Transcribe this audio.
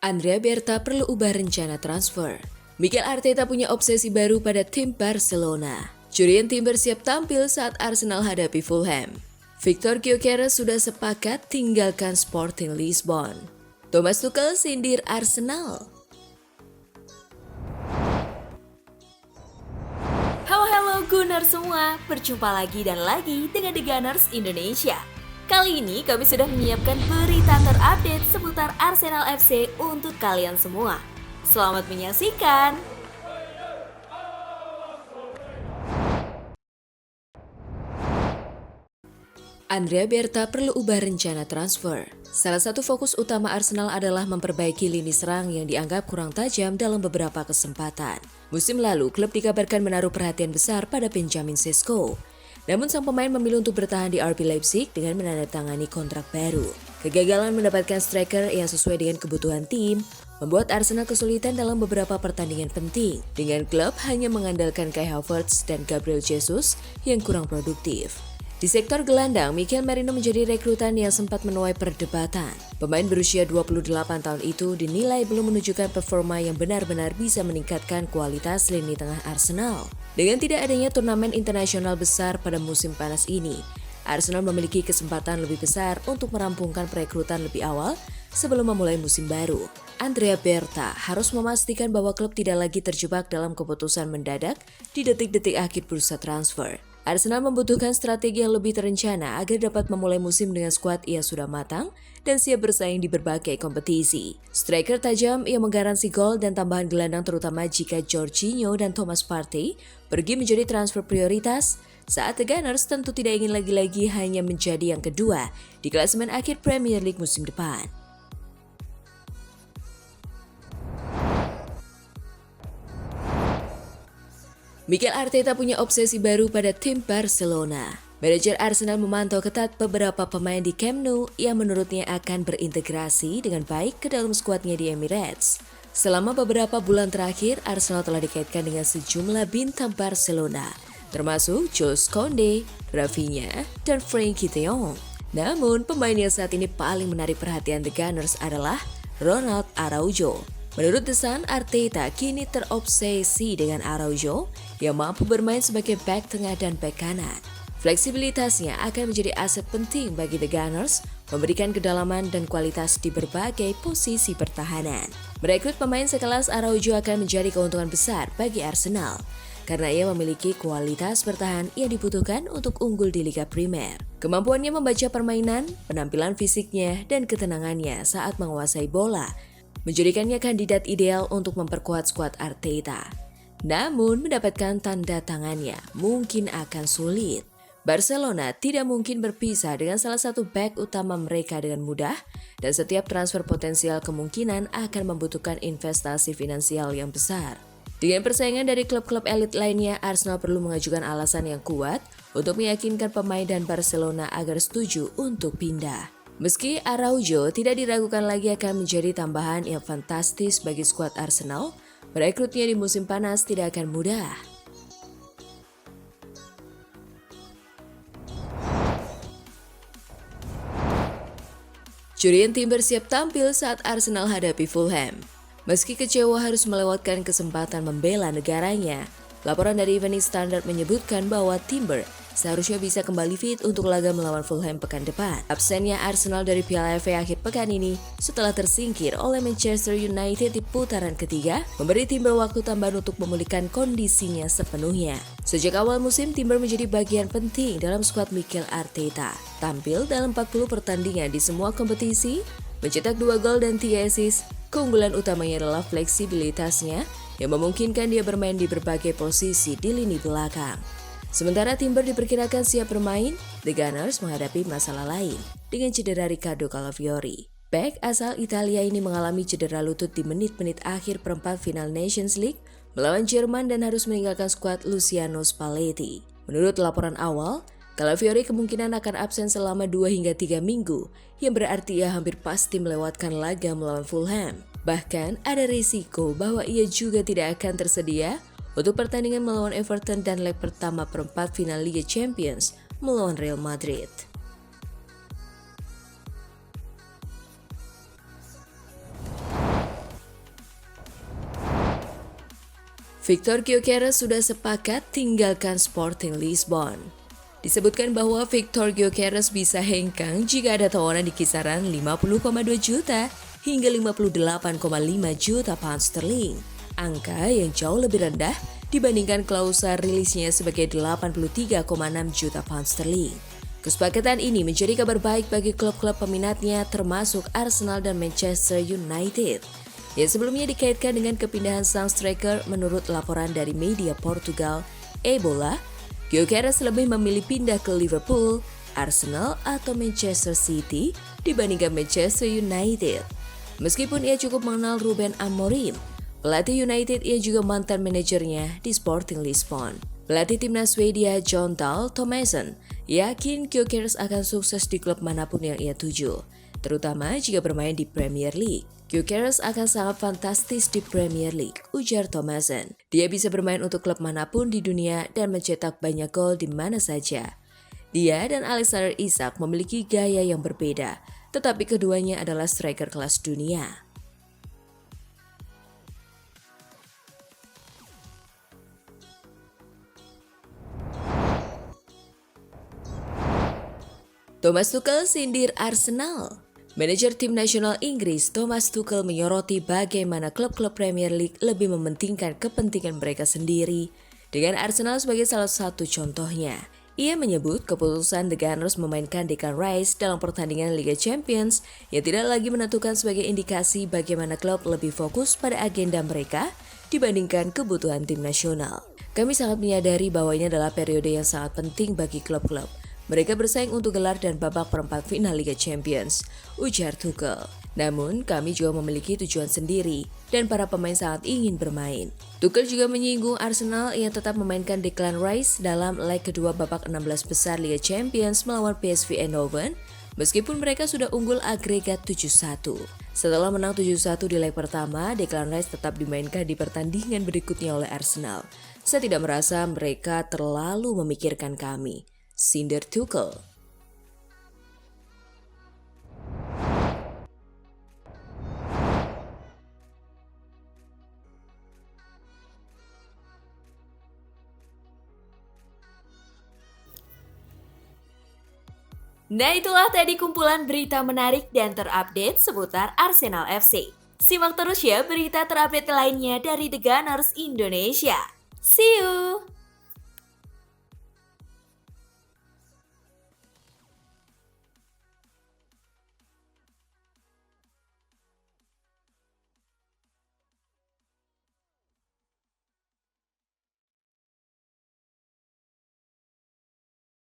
Andrea Berta perlu ubah rencana transfer. Mikel Arteta punya obsesi baru pada tim Barcelona. Curian Timber siap tampil saat Arsenal hadapi Fulham. Victor Gyökeres sudah sepakat tinggalkan Sporting Lisbon. Thomas Tuchel sindir Arsenal. Halo Gunners semua, berjumpa lagi dan lagi dengan The Gunners Indonesia. Kali ini kami sudah menyiapkan berita terupdate seputar Arsenal FC untuk kalian semua. Selamat menyaksikan! Andrea Berta perlu ubah rencana transfer. Salah satu fokus utama Arsenal adalah memperbaiki lini serang yang dianggap kurang tajam dalam beberapa kesempatan. Musim lalu, klub dikabarkan menaruh perhatian besar pada Benjamin Sesko. Namun sang pemain memilih untuk bertahan di RB Leipzig dengan menandatangani kontrak baru. Kegagalan mendapatkan striker yang sesuai dengan kebutuhan tim membuat Arsenal kesulitan dalam beberapa pertandingan penting, dengan klub hanya mengandalkan Kai Havertz dan Gabriel Jesus yang kurang produktif. Di sektor gelandang, Mikel Merino menjadi rekrutan yang sempat menuai perdebatan. Pemain berusia 28 tahun itu dinilai belum menunjukkan performa yang benar-benar bisa meningkatkan kualitas lini tengah Arsenal. Dengan tidak adanya turnamen internasional besar pada musim panas ini, Arsenal memiliki kesempatan lebih besar untuk merampungkan perekrutan lebih awal sebelum memulai musim baru. Andrea Berta harus memastikan bahwa klub tidak lagi terjebak dalam keputusan mendadak di detik-detik akhir bursa transfer. Arsenal membutuhkan strategi yang lebih terencana agar dapat memulai musim dengan skuad yang sudah matang dan siap bersaing di berbagai kompetisi. Striker tajam yang menggaransi gol dan tambahan gelandang terutama jika Jorginho dan Thomas Partey pergi menjadi transfer prioritas, saat The Gunners tentu tidak ingin lagi-lagi hanya menjadi yang kedua di klasemen akhir Premier League musim depan. Mikel Arteta punya obsesi baru pada tim Barcelona. Manajer Arsenal memantau ketat beberapa pemain di Camp Nou yang menurutnya akan berintegrasi dengan baik ke dalam skuadnya di Emirates. Selama beberapa bulan terakhir, Arsenal telah dikaitkan dengan sejumlah bintang Barcelona, termasuk Jules Koundé, Rafinha, dan Frenkie de Jong. Namun, pemain yang saat ini paling menarik perhatian The Gunners adalah Ronald Araujo. Menurut The Sun, Arteta kini terobsesi dengan Araujo yang mampu bermain sebagai bek tengah dan bek kanan. Fleksibilitasnya akan menjadi aset penting bagi The Gunners, memberikan kedalaman dan kualitas di berbagai posisi pertahanan. Merekrut pemain sekelas Araujo akan menjadi keuntungan besar bagi Arsenal, karena ia memiliki kualitas bertahan yang dibutuhkan untuk unggul di Liga Primer. Kemampuannya membaca permainan, penampilan fisiknya, dan ketenangannya saat menguasai bola menjadikannya kandidat ideal untuk memperkuat skuad Arteta. Namun, mendapatkan tanda tangannya mungkin akan sulit. Barcelona tidak mungkin berpisah dengan salah satu bek utama mereka dengan mudah, dan setiap transfer potensial kemungkinan akan membutuhkan investasi finansial yang besar. Dengan persaingan dari klub-klub elit lainnya, Arsenal perlu mengajukan alasan yang kuat untuk meyakinkan pemain dan Barcelona agar setuju untuk pindah. Meski Araujo tidak diragukan lagi akan menjadi tambahan yang fantastis bagi skuad Arsenal, merekrutnya di musim panas tidak akan mudah. Curian Timber siap tampil saat Arsenal hadapi Fulham. Meski kecewa harus melewatkan kesempatan membela negaranya, laporan dari Evening Standard menyebutkan bahwa Timber seharusnya bisa kembali fit untuk laga melawan Fulham pekan depan. Absennya Arsenal dari Piala FA akhir pekan ini setelah tersingkir oleh Manchester United di putaran ketiga, memberi Timber waktu tambahan untuk memulihkan kondisinya sepenuhnya. Sejak awal musim, Timber menjadi bagian penting dalam skuad Mikel Arteta. Tampil dalam 40 pertandingan di semua kompetisi, mencetak 2 gol dan 3 assist. Keunggulan utamanya adalah fleksibilitasnya yang memungkinkan dia bermain di berbagai posisi di lini belakang. Sementara Timber diperkirakan siap bermain, The Gunners menghadapi masalah lain dengan cedera Riccardo Calafiori. Bek asal Italia ini mengalami cedera lutut di menit-menit akhir perempat final Nations League melawan Jerman dan harus meninggalkan skuad Luciano Spalletti. Menurut laporan awal, Calafiori kemungkinan akan absen selama 2 hingga 3 minggu, yang berarti ia hampir pasti melewatkan laga melawan Fulham. Bahkan ada risiko bahwa ia juga tidak akan tersedia untuk pertandingan melawan Everton dan leg pertama perempat final Liga Champions melawan Real Madrid. Victor Gyökeres sudah sepakat tinggalkan Sporting Lisbon. Disebutkan bahwa Victor Gyökeres bisa hengkang jika ada tawaran di kisaran 50,2 juta hingga 58,5 juta pound sterling. Angka yang jauh lebih rendah dibandingkan klausa rilisnya sebagai 83,6 juta pound sterling. Kesepakatan ini menjadi kabar baik bagi klub-klub peminatnya termasuk Arsenal dan Manchester United. Yang sebelumnya dikaitkan dengan kepindahan sang striker menurut laporan dari media Portugal, Ebola, Gyökeres lebih memilih pindah ke Liverpool, Arsenal atau Manchester City dibandingkan Manchester United. Meskipun ia cukup mengenal Ruben Amorim, pelatih United ia juga mantan manajernya di Sporting Lisbon. Pelatih timnas Swedia Jon Dahl Tomasson yakin Gyökeres akan sukses di klub manapun yang ia tuju, terutama jika bermain di Premier League. Gyökeres akan sangat fantastis di Premier League, ujar Tomasson. Dia bisa bermain untuk klub manapun di dunia dan mencetak banyak gol di mana saja. Dia dan Alexander Isak memiliki gaya yang berbeda, tetapi keduanya adalah striker kelas dunia. Thomas Tuchel sindir Arsenal. Manajer tim nasional Inggris Thomas Tuchel menyoroti bagaimana klub-klub Premier League lebih mementingkan kepentingan mereka sendiri, dengan Arsenal sebagai salah satu contohnya. Ia menyebut keputusan The Gunners memainkan Declan Rice dalam pertandingan Liga Champions yang tidak lagi menentukan sebagai indikasi bagaimana klub lebih fokus pada agenda mereka dibandingkan kebutuhan tim nasional. Kami sangat menyadari bahwa ini adalah periode yang sangat penting bagi klub-klub. Mereka bersaing untuk gelar dan babak perempat final Liga Champions, ujar Tuchel. Namun, kami juga memiliki tujuan sendiri dan para pemain sangat ingin bermain. Tuchel juga menyinggung Arsenal yang tetap memainkan Declan Rice dalam leg kedua babak 16 besar Liga Champions melawan PSV Eindhoven, meskipun mereka sudah unggul agregat 7-1. Setelah menang 7-1 di leg pertama, Declan Rice tetap dimainkan di pertandingan berikutnya oleh Arsenal. Saya tidak merasa mereka terlalu memikirkan kami, sindir Tuchel. Nah, itulah tadi kumpulan berita menarik dan terupdate seputar Arsenal FC. Simak terus ya berita terupdate lainnya dari The Gunners Indonesia. See you!